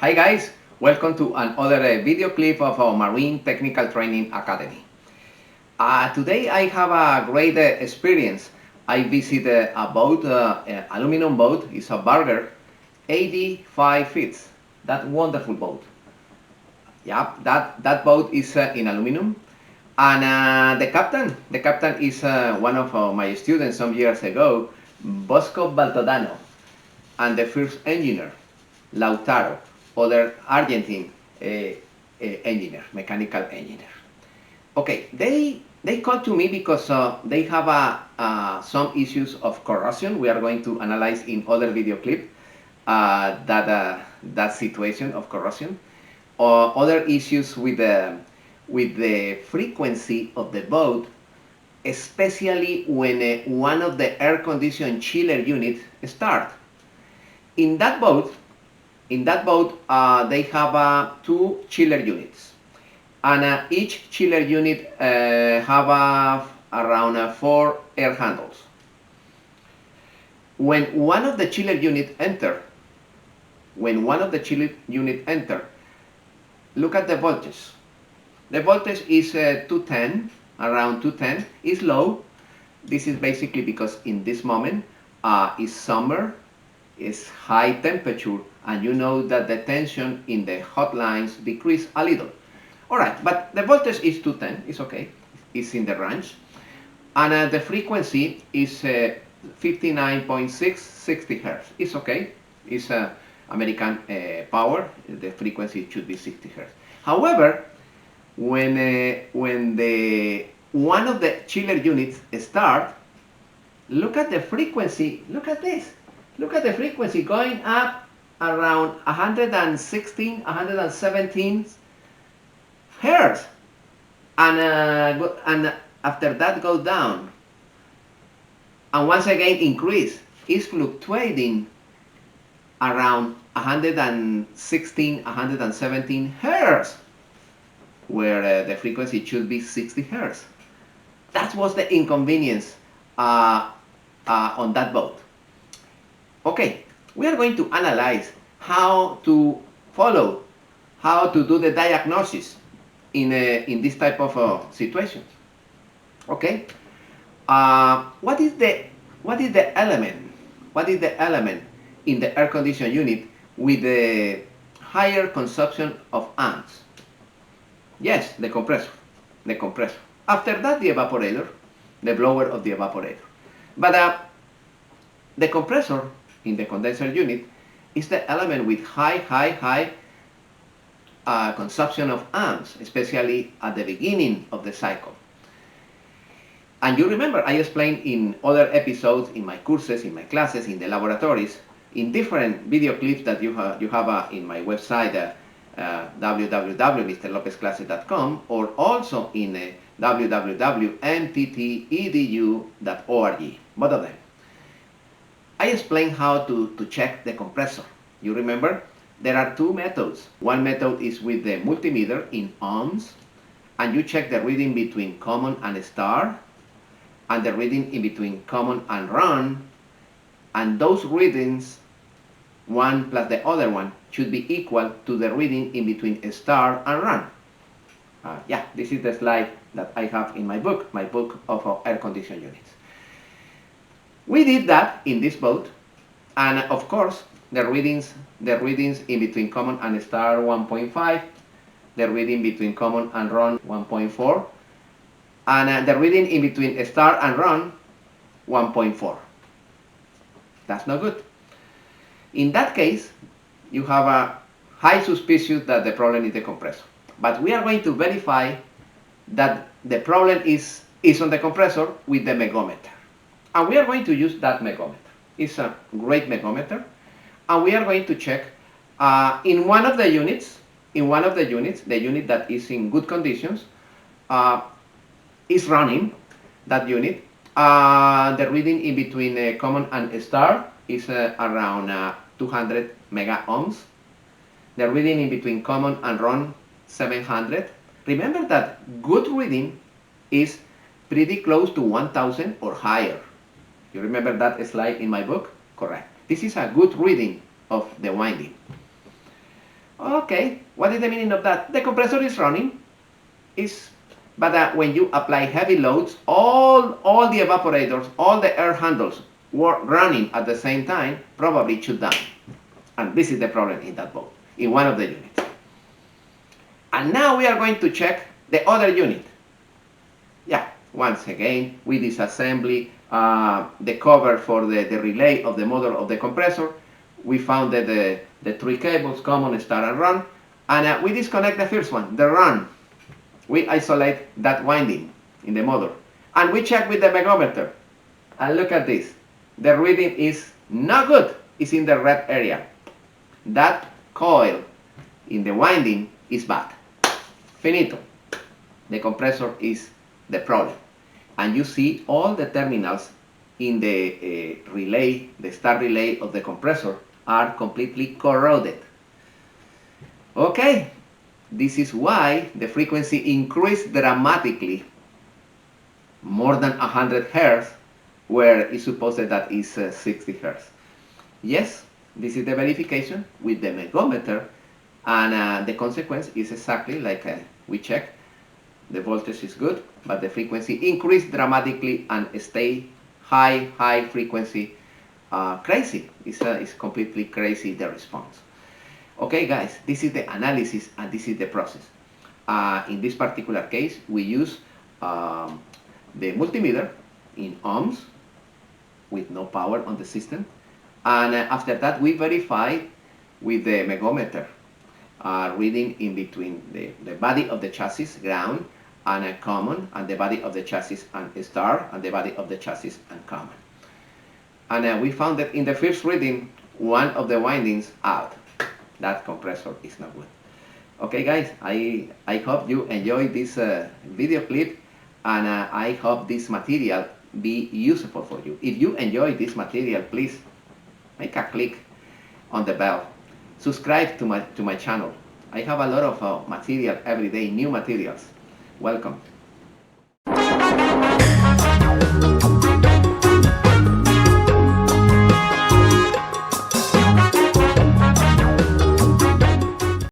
Hi guys, welcome to another video clip of our Marine Technical Training Academy. Today I have a great experience. I visited a boat, aluminum boat. It's a Burger, 85 feet. That wonderful boat. Yeah, that boat is in aluminum. And the captain is one of my students some years ago, Bosco Baltodano, and the first engineer, Lautaro, other Argentine engineer, mechanical engineer. Okay, they called to me because they have some issues of corrosion. We are going to analyze in other video clip that situation of corrosion, or other issues with the frequency of the boat, especially when one of the air conditioned chiller units start. In that boat, they have two chiller units, and each chiller unit have around 4 air handles. When one of the chiller unit enter, look at the voltage. The voltage is 210, around 210. It's low. This is basically because in this moment it's summer, it's high temperature, and you know that the tension in the hot lines decrease a little. Alright, but the voltage is 210, it's okay, it's in the range. And the frequency is 59.6, 60 Hertz. It's okay, it's American power, the frequency should be 60 Hertz. However, when one of the chiller units start, look at the frequency, look at this. Look at the frequency going up around 116, 117 Hertz, and after that go down, and once again increase. Is fluctuating around 116, 117 Hertz, where the frequency should be 60 Hertz. That was the inconvenience on that boat. Okay, we are going to analyze how to do the diagnosis in this type of situations. Okay, what is the element in the air conditioning unit with the higher consumption of amps? Yes, the compressor. After that, the evaporator, the blower of the evaporator. But the compressor in the condenser unit is the element with high consumption of amps, especially at the beginning of the cycle. And you remember I explained in other episodes, in my courses, in my classes, in the laboratories, in different video clips that you have in my website, www.mrlopezclasses.com, or also in www.mttedu.org, both of them. I explained how to check the compressor. You remember? There are two methods. One method is with the multimeter in ohms, and you check the reading between common and star, and the reading in between common and run, and those readings, one plus the other one, should be equal to the reading in between star and run. Yeah, this is the slide that I have in my book of air conditioning units. We did that in this boat, and of course the readings in between common and star 1.5, the reading between common and run 1.4, and the reading in between star and run 1.4. That's not good. In that case, you have a high suspicion that the problem is the compressor. But we are going to verify that the problem is on the compressor with the megometer. And we are going to use that megometer. It's a great megometer. And we are going to check in one of the units, the unit that is in good conditions, is running, that unit. The reading in between common and star is around 200 mega ohms. The reading in between common and run 700. Remember that good reading is pretty close to 1000 or higher. You remember that slide in my book? Correct. This is a good reading of the winding. Okay, what is the meaning of that? The compressor is running, but when you apply heavy loads, all the evaporators, all the air handles were running at the same time, probably shut down. And this is the problem in that boat, in one of the units. And now we are going to check the other unit. Yeah, once again, we disassemble the cover for the relay of the motor of the compressor. We found that the three cables, common, start and run, and we disconnect the first one, the run. We isolate that winding in the motor, and we check with the megometer. And look at this. The reading is not good. It's in the red area. That coil in the winding is bad. Finito. The compressor is the problem. And you see all the terminals in the relay, the start relay of the compressor, are completely corroded. Okay, this is why the frequency increased dramatically, more than 100 Hz, where it's supposed that is 60 Hz. Yes, this is the verification with the megometer, and the consequence is exactly like we check. The voltage is good, but the frequency increased dramatically and stay high frequency. Crazy. It's completely crazy, the response. Okay, guys, this is the analysis and this is the process. In this particular case, we use the multimeter in ohms with no power on the system. And after that, we verify with the megometer, reading in between the body of the chassis, ground, and a common, and the body of the chassis and star, and the body of the chassis and common. And we found that in the first reading, one of the windings out. That compressor is not good. Okay, guys, I hope you enjoyed this video clip, and I hope this material be useful for you. If you enjoy this material, please make a click on the bell. Subscribe to my channel. I have a lot of material every day, new materials. Welcome.